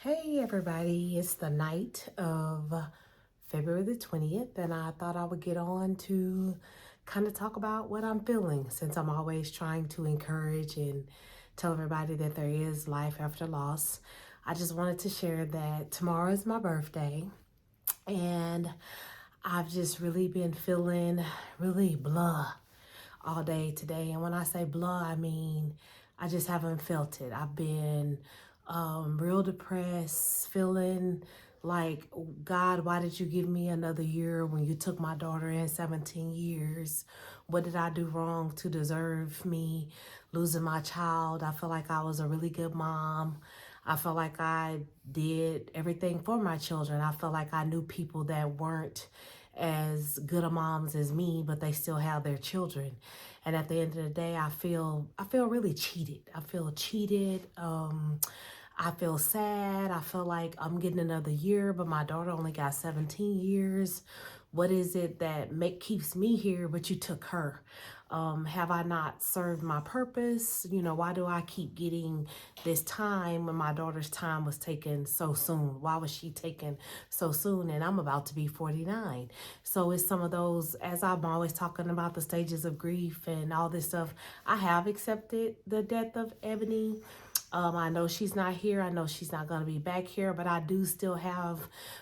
Hey everybody, it's the night of February the 20th, and I thought I would get on to kind of talk about what I'm feeling since I'm always trying to encourage and tell everybody that there is life after loss. I just wanted to share that tomorrow is my birthday, and I've just really been feeling really blah all day today. And when I say blah, I mean I just haven't felt it. I've been real depressed, feeling like, God, why did you give me another year when you took my daughter in 17 years? What did I do wrong to deserve me losing my child? I feel like I was a really good mom. I feel like I did everything for my children. I feel like I knew people that weren't as good a moms as me, but they still have their children. And at the end of the day, I feel really cheated. I feel cheated. I feel sad. I feel like I'm getting another year, but my daughter only got 17 years. What is it that keeps me here, but you took her? Have I not served my purpose? Why do I keep getting this time when my daughter's time was taken so soon? Why was she taken so soon? And I'm about to be 49. So it's some of those, as I'm always talking about the stages of grief and all this stuff, I have accepted the death of Ebony. I know she's not here. I know she's not going to be back here, but I do still have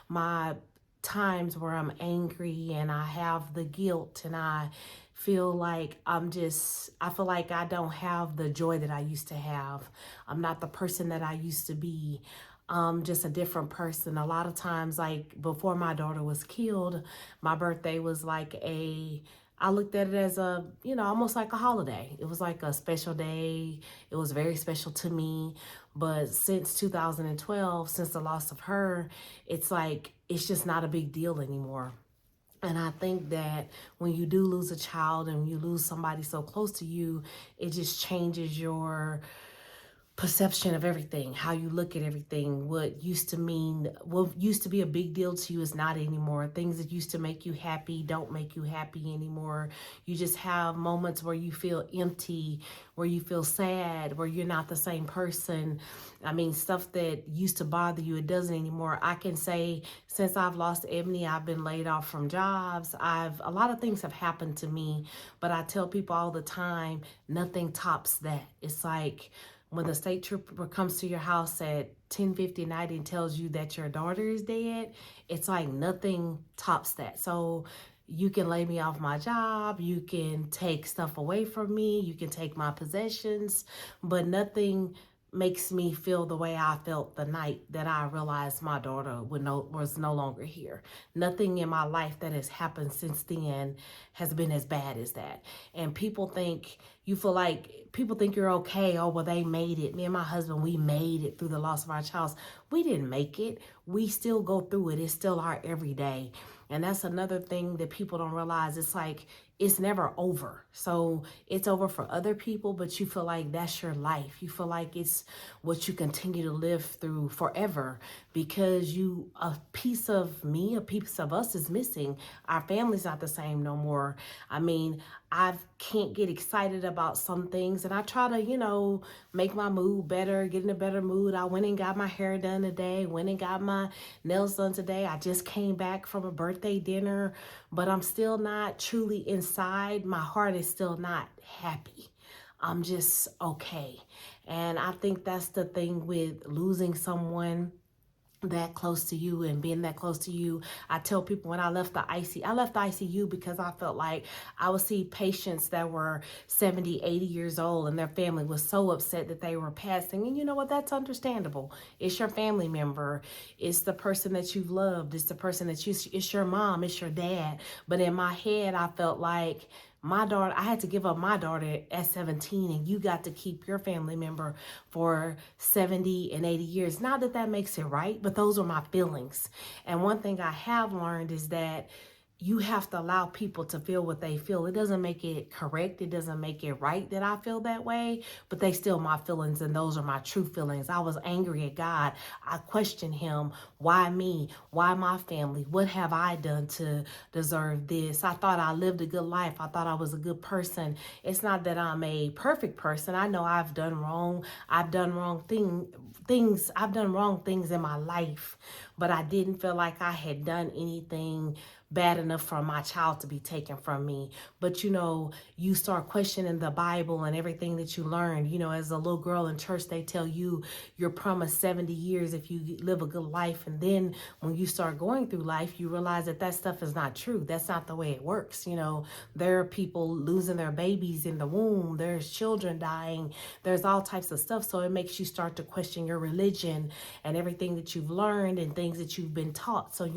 my times where I'm angry and I have the guilt and I feel like I feel like I don't have the joy that I used to have. I'm not the person that I used to be. Just a different person. A lot of times, like before my daughter was killed, my birthday was like I looked at it as almost like a holiday. It was like a special day. It was very special to me. But since 2012, since the loss of her, it's like, it's just not a big deal anymore. And I think that when you do lose a child and you lose somebody so close to you, it just changes your perception of everything, how you look at everything. What used to be a big deal to you is not anymore. Things that used to make you happy don't make you happy anymore. You just have moments where you feel empty, where you feel sad, where you're not the same person. I mean, stuff that used to bother you, it doesn't anymore. I can say since I've lost Ebony, I've been laid off from jobs. A lot of things have happened to me, but I tell people all the time, nothing tops that. It's like, when the state trooper comes to your house at 10:50 at night and tells you that your daughter is dead, it's like nothing tops that. So you can lay me off my job, you can take stuff away from me, you can take my possessions, but nothing makes me feel the way I felt the night that I realized my daughter was no longer here. Nothing in my life that has happened since then has been as bad as that. And people think you're okay. Oh, well, they made it. Me and my husband, we made it through the loss of our child. We didn't make it. We still go through it. It's still our everyday. And that's another thing that people don't realize. It's like, it's never over. So it's over for other people, but you feel like that's your life. You feel like it's what you continue to live through forever because a piece of me, a piece of us is missing. Our family's not the same no more. I mean, I can't get excited about some things, and I try to, make my mood better, get in a better mood. I went and got my hair done today, went and got my nails done today. I just came back from a birthday dinner, but I'm still not truly inside. My heart is still not happy. I'm just okay. And I think that's the thing with losing someone that close to you and being that close to you. I tell people when I left the ICU because I felt like I would see patients that were 70, 80 years old and their family was so upset that they were passing. And you know what? That's understandable. It's your family member. It's the person that you've loved. It's the person it's your mom. It's your dad. But in my head, I felt like I had to give up my daughter at 17 and you got to keep your family member for 70 and 80 years. Not that that makes it right, but those are my feelings. And one thing I have learned is that you have to allow people to feel what they feel. It doesn't make it correct. It doesn't make it right that I feel that way, but they still my feelings, and those are my true feelings. I was angry at God. I questioned him. Why me? Why my family? What have I done to deserve this? I thought I lived a good life. I thought I was a good person. It's not that I'm a perfect person. I know I've done wrong. I've done things. I've done wrong things in my life, but I didn't feel like I had done anything bad enough for my child to be taken from me. But you start questioning the Bible and everything that you learned. As a little girl in church, they tell you you're promised 70 years if you live a good life. And then when you start going through life, you realize that stuff is not true. That's not the way it works. There are people losing their babies in the womb. There's children dying. There's all types of stuff. So it makes you start to question your religion and everything that you've learned and things that you've been taught. So,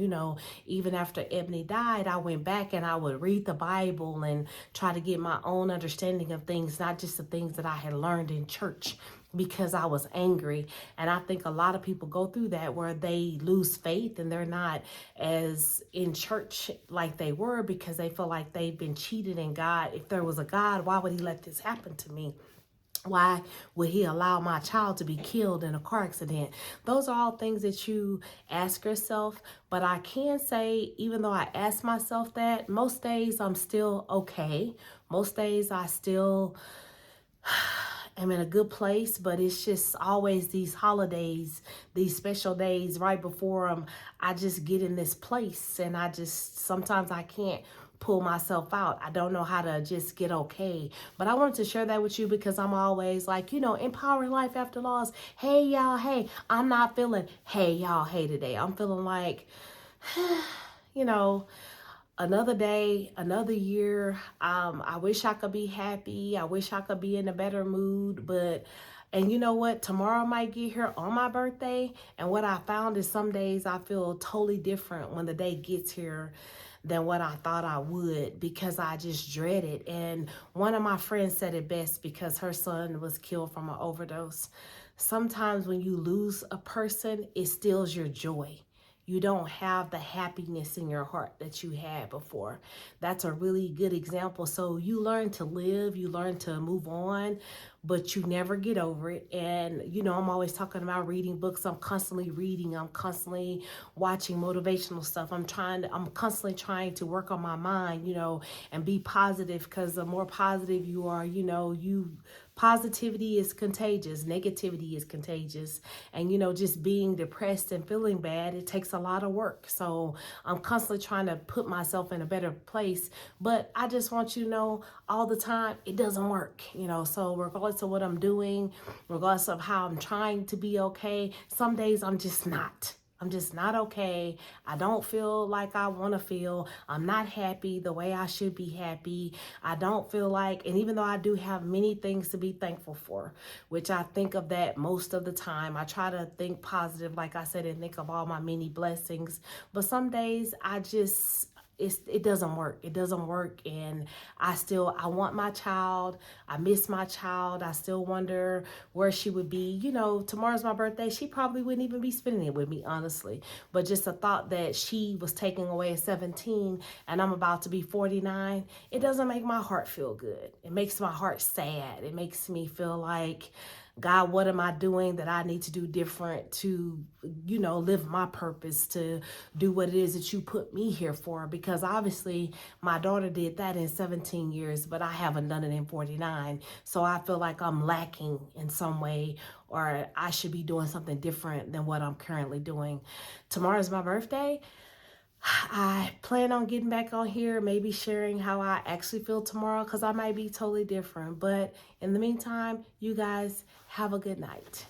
even after Ebony died, I went back and I would read the Bible and try to get my own understanding of things, not just the things that I had learned in church, because I was angry. And I think a lot of people go through that, where they lose faith and they're not as in church like they were, because they feel like they've been cheated. And God, if there was a God, why would he let this happen to me? Why would he allow my child to be killed in a car accident? Those are all things that you ask yourself. But I can say, even though I ask myself that, most days I'm still okay. Most days I still am in a good place, but it's just always these holidays, these special days right before them, I just get in this place, and sometimes I can't pull myself out. I don't know how to just get okay. But I wanted to share that with you, because I'm always like, empowering life after loss. Hey, y'all, hey, I'm not feeling, hey, y'all, hey today. I'm feeling like, another day, another year. I wish I could be happy. I wish I could be in a better mood, and you know what? Tomorrow might get here on my birthday. And what I found is some days I feel totally different when the day gets here than what I thought I would, because I just dread it. And one of my friends said it best, because her son was killed from an overdose. Sometimes when you lose a person, it steals your joy. You don't have the happiness in your heart that you had before. That's a really good example. So you learn to live, you learn to move on, but you never get over it. And, I'm always talking about reading books. I'm constantly reading. I'm constantly watching motivational stuff. I'm constantly trying to work on my mind, and be positive, because the more positive you are, positivity is contagious. Negativity is contagious. And, just being depressed and feeling bad, it takes a lot of work. So I'm constantly trying to put myself in a better place. But I just want you to know, all the time, it doesn't work, So regardless of what I'm doing, regardless of how I'm trying to be okay, some days I'm just not. I'm just not okay. I don't feel like I want to feel. I'm not happy the way I should be happy. I don't feel like, and even though I do have many things to be thankful for, which I think of that most of the time, I try to think positive, like I said, and think of all my many blessings. But some days it doesn't work. It doesn't work. And I want my child. I miss my child. I still wonder where she would be. Tomorrow's my birthday. She probably wouldn't even be spending it with me, honestly. But just the thought that she was taken away at 17 and I'm about to be 49, it doesn't make my heart feel good. It makes my heart sad. It makes me feel like, God, what am I doing that I need to do different to, live my purpose, to do what it is that you put me here for? Because obviously my daughter did that in 17 years, but I haven't done it in 49. So I feel like I'm lacking in some way, or I should be doing something different than what I'm currently doing. Tomorrow's my birthday. I plan on getting back on here, maybe sharing how I actually feel tomorrow, because I might be totally different. But in the meantime, you guys have a good night.